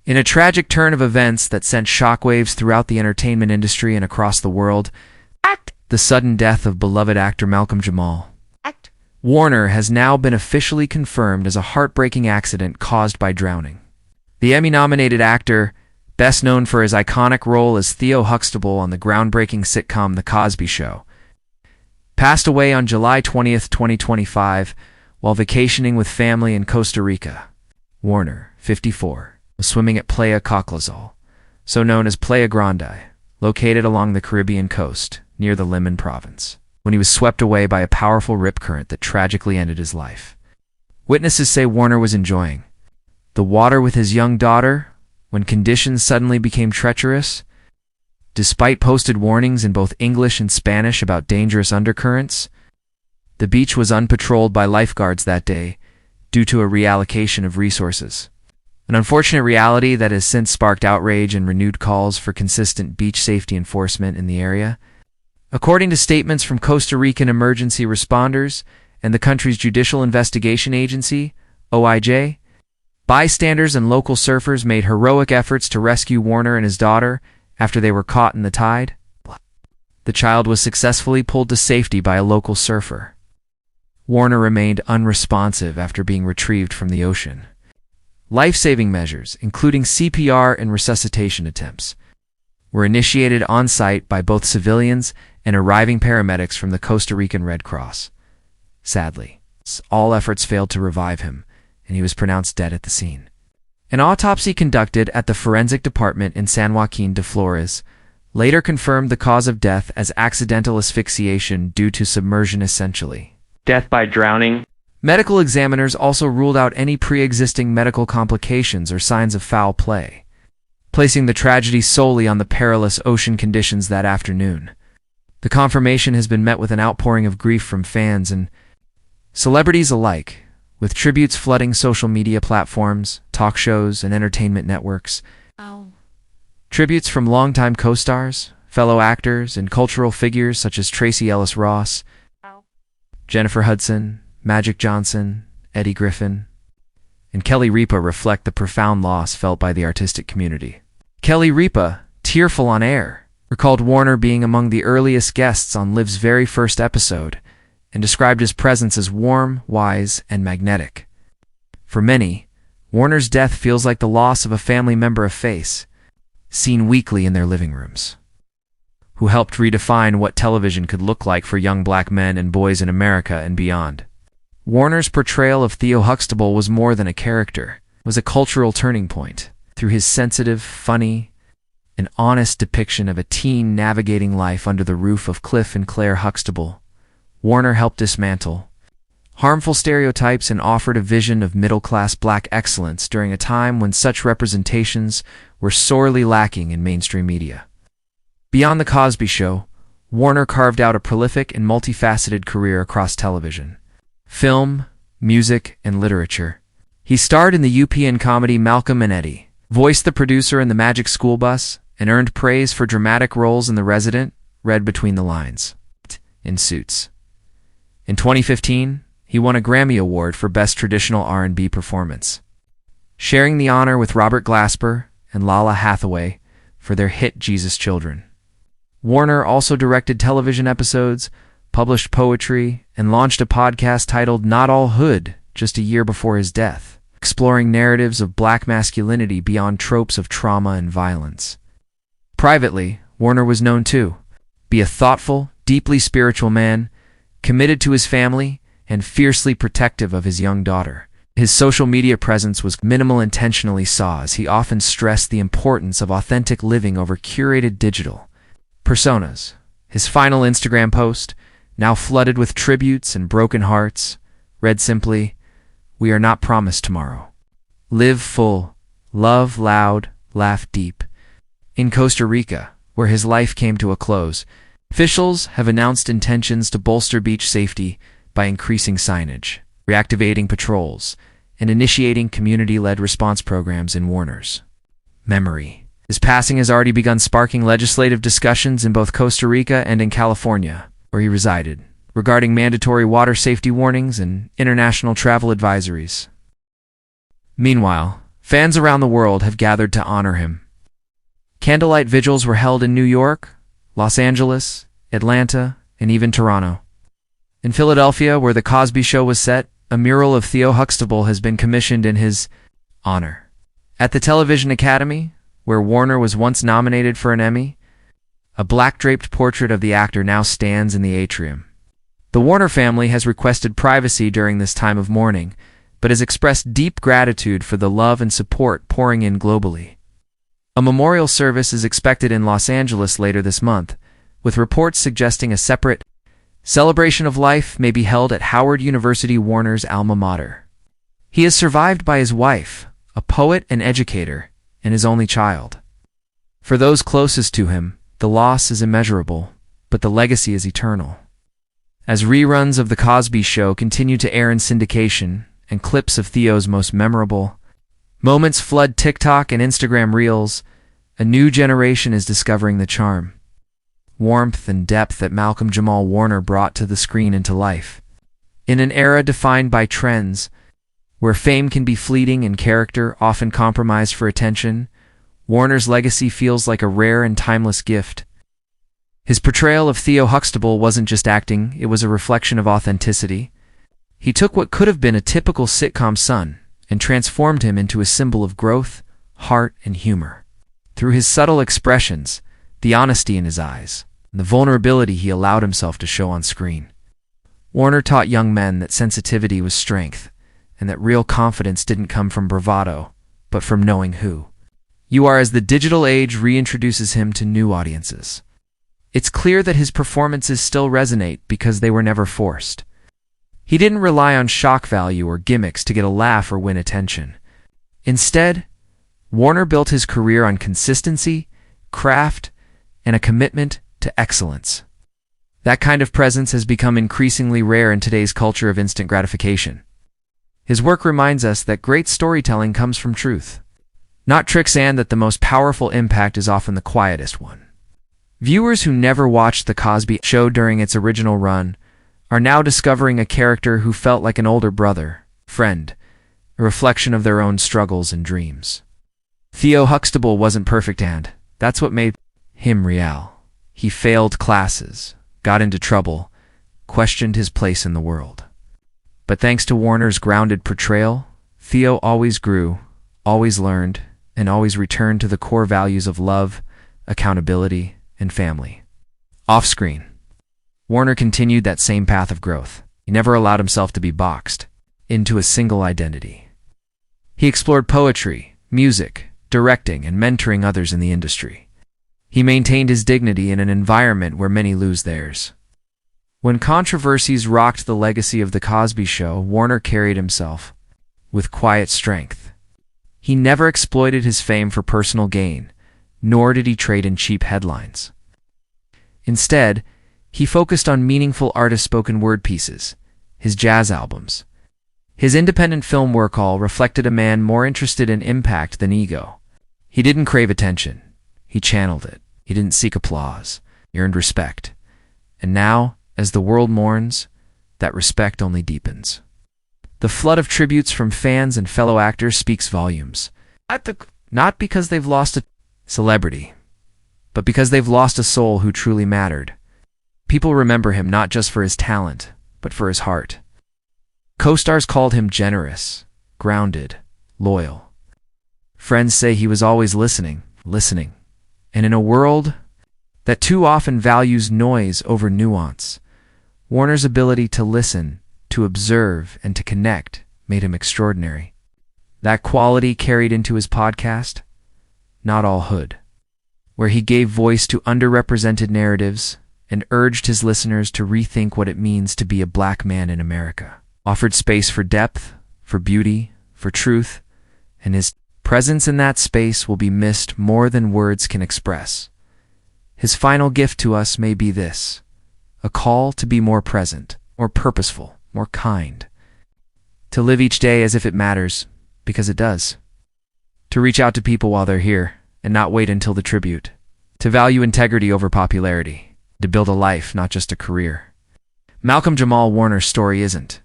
In a tragic turn of events that sent shockwaves throughout the entertainment industry and across the world, the sudden death of beloved actor Malcolm-Jamal Warner has now been officially confirmed as a heartbreaking accident caused by drowning. The Emmy-nominated actor, best known for his iconic role as Theo Huxtable on the groundbreaking sitcom The Cosby Show, passed away on July 20th, 2025, while vacationing with family in Costa Rica. Warner, 54, was swimming at Playa Coclazal, so known as Playa Grande, located along the Caribbean coast, near the Limon province, when he was swept away by a powerful rip current that tragically ended his life. Witnesses say Warner was enjoying the water with his young daughter when conditions suddenly became treacherous. Despite posted warnings in both English and Spanish about dangerous undercurrents, the beach was unpatrolled by lifeguards that day due to a reallocation of resources. An unfortunate reality that has since sparked outrage and renewed calls for consistent beach safety enforcement in the area. According to statements from Costa Rican emergency responders and the country's Judicial Investigation Agency, OIJ, bystanders and local surfers made heroic efforts to rescue Warner and his daughter after they were caught in the tide. The child was successfully pulled to safety by a local surfer. Warner remained unresponsive after being retrieved from the ocean. Life-saving measures, including CPR and resuscitation attempts, were initiated on-site by both civilians and arriving paramedics from the Costa Rican Red Cross. Sadly, all efforts failed to revive him, and he was pronounced dead at the scene. An autopsy conducted at the forensic department in San Joaquin de Flores later confirmed the cause of death as accidental asphyxiation due to submersion, essentially death by drowning. Medical examiners also ruled out any pre-existing medical complications or signs of foul play, placing the tragedy solely on the perilous ocean conditions that afternoon. The confirmation has been met with an outpouring of grief from fans and celebrities alike, with tributes flooding social media platforms, talk shows, and entertainment networks. Tributes from longtime co-stars, fellow actors, and cultural figures such as Tracee Ellis Ross, Jennifer Hudson, Magic Johnson, Eddie Griffin, and Kelly Ripa reflect the profound loss felt by the artistic community. Kelly Ripa, tearful on air, recalled Warner being among the earliest guests on Liv's very first episode and described his presence as warm, wise, and magnetic. For many, Warner's death feels like the loss of a family member of faith, seen weekly in their living rooms, who helped redefine what television could look like for young black men and boys in America and beyond. Warner's portrayal of Theo Huxtable was more than a character, it was a cultural turning point. Through his sensitive, funny, and honest depiction of a teen navigating life under the roof of Cliff and Claire Huxtable, Warner helped dismantle harmful stereotypes and offered a vision of middle-class black excellence during a time when such representations were sorely lacking in mainstream media. Beyond The Cosby Show, Warner carved out a prolific and multifaceted career across television, film, music, and literature. He starred in the UPN comedy Malcolm and Eddie, voiced the producer in The Magic School Bus, and earned praise for dramatic roles in The Resident, read between the lines, in Suits. In 2015, he won a Grammy Award for Best Traditional R&B Performance, sharing the honor with Robert Glasper and Lala Hathaway for their hit Jesus Children. Warner also directed television episodes, published poetry, and launched a podcast titled Not All Hood just a year before his death, exploring narratives of black masculinity beyond tropes of trauma and violence. Privately, Warner was known to be a thoughtful, deeply spiritual man, committed to his family, and fiercely protective of his young daughter. His social media presence was minimal, intentionally saw, as he often stressed the importance of authentic living over curated digital personas. His final Instagram post, now flooded with tributes and broken hearts, read simply, "We are not promised tomorrow. Live full, love loud, laugh deep." In Costa Rica, where his life came to a close, officials have announced intentions to bolster beach safety by increasing signage, reactivating patrols, and initiating community-led response programs in Warner's memory. His passing has already begun sparking legislative discussions in both Costa Rica and in California, where he resided, regarding mandatory water safety warnings and international travel advisories. Meanwhile, Fans around the world have gathered to honor him. Candlelight vigils were held in New York, Los Angeles, Atlanta, and even Toronto. In Philadelphia, where The Cosby Show was set, a mural of Theo Huxtable has been commissioned in his honor. At the Television Academy, where Warner was once nominated for an Emmy, a black-draped portrait of the actor now stands in the atrium. The Warner family has requested privacy during this time of mourning, but has expressed deep gratitude for the love and support pouring in globally. A memorial service is expected in Los Angeles later this month, with reports suggesting a separate celebration of life may be held at Howard University, Warner's alma mater. He is survived by his wife, a poet and educator, and his only child. For those closest to him, the loss is immeasurable, but the legacy is eternal. As reruns of The Cosby Show continue to air in syndication, and clips of Theo's most memorable moments flood TikTok and Instagram Reels, a new generation is discovering the charm, warmth, and depth that Malcolm-Jamal Warner brought to the screen and to life. In an era defined by trends, where fame can be fleeting and character often compromised for attention, Warner's legacy feels like a rare and timeless gift. His portrayal of Theo Huxtable wasn't just acting, it was a reflection of authenticity. He took what could have been a typical sitcom son and transformed him into a symbol of growth, heart, and humor. Through his subtle expressions, the honesty in his eyes, and the vulnerability he allowed himself to show on screen, Warner taught young men that sensitivity was strength, and that real confidence didn't come from bravado, but from knowing who you are as the digital age reintroduces him to new audiences. It's clear that his performances still resonate because they were never forced. He didn't rely on shock value or gimmicks to get a laugh or win attention. Instead, Warner built his career on consistency, craft, and a commitment to excellence. That kind of presence has become increasingly rare in today's culture of instant gratification. His work reminds us that great storytelling comes from truth, not tricks, and that the most powerful impact is often the quietest one. Viewers who never watched The Cosby Show during its original run are now discovering a character who felt like an older brother, friend, a reflection of their own struggles and dreams. Theo Huxtable wasn't perfect, and that's what made him real. He failed classes, got into trouble, questioned his place in the world. But thanks to Warner's grounded portrayal, Theo always grew, always learned, and always returned to the core values of love, accountability, and family. Off-screen, Warner continued that same path of growth. He never allowed himself to be boxed into a single identity. He explored poetry, music, directing, and mentoring others in the industry. He maintained his dignity in an environment where many lose theirs. When controversies rocked the legacy of The Cosby Show, Warner carried himself with quiet strength. He never exploited his fame for personal gain, nor did he trade in cheap headlines. Instead, he focused on meaningful artist-spoken word pieces, his jazz albums. His independent film work all reflected a man more interested in impact than ego. He didn't crave attention. He channeled it. He didn't seek applause. He earned respect. And now, as the world mourns, that respect only deepens. The flood of tributes from fans and fellow actors speaks volumes. Not because they've lost a celebrity, but because they've lost a soul who truly mattered. People remember him not just for his talent, but for his heart. Co-stars called him generous, grounded, loyal. Friends say he was always listening. And in a world that too often values noise over nuance, Warner's ability to listen, to observe, and to connect made him extraordinary. That quality carried into his podcast, Not All Hood, where he gave voice to underrepresented narratives and urged his listeners to rethink what it means to be a black man in America. Offered space for depth, for beauty, for truth, and his presence in that space will be missed more than words can express. His final gift to us may be this: a call to be more present, more purposeful, more kind. To live each day as if it matters, because it does. To reach out to people while they're here, and not wait until the tribute. To value integrity over popularity. To build a life, not just a career. Malcolm-Jamal Warner's story isn't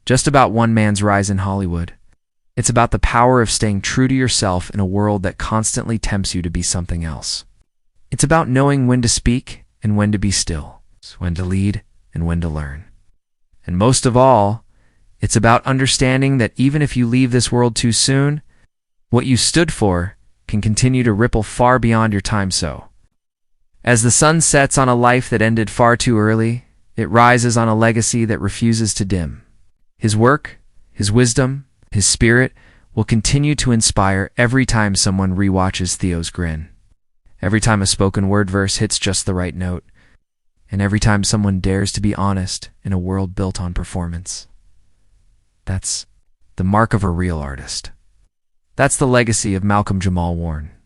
just about one man's rise in Hollywood. It's about the power of staying true to yourself in a world that constantly tempts you to be something else. It's about knowing when to speak and when to be still, when to lead and when to learn. And most of all, it's about understanding that even if you leave this world too soon, what you stood for can continue to ripple far beyond your time. So, as the sun sets on a life that ended far too early, it rises on a legacy that refuses to dim. His work, his wisdom, his spirit will continue to inspire every time someone rewatches Theo's grin, every time a spoken word verse hits just the right note, and every time someone dares to be honest in a world built on performance. That's the mark of a real artist. That's the legacy of Malcolm-Jamal Warner.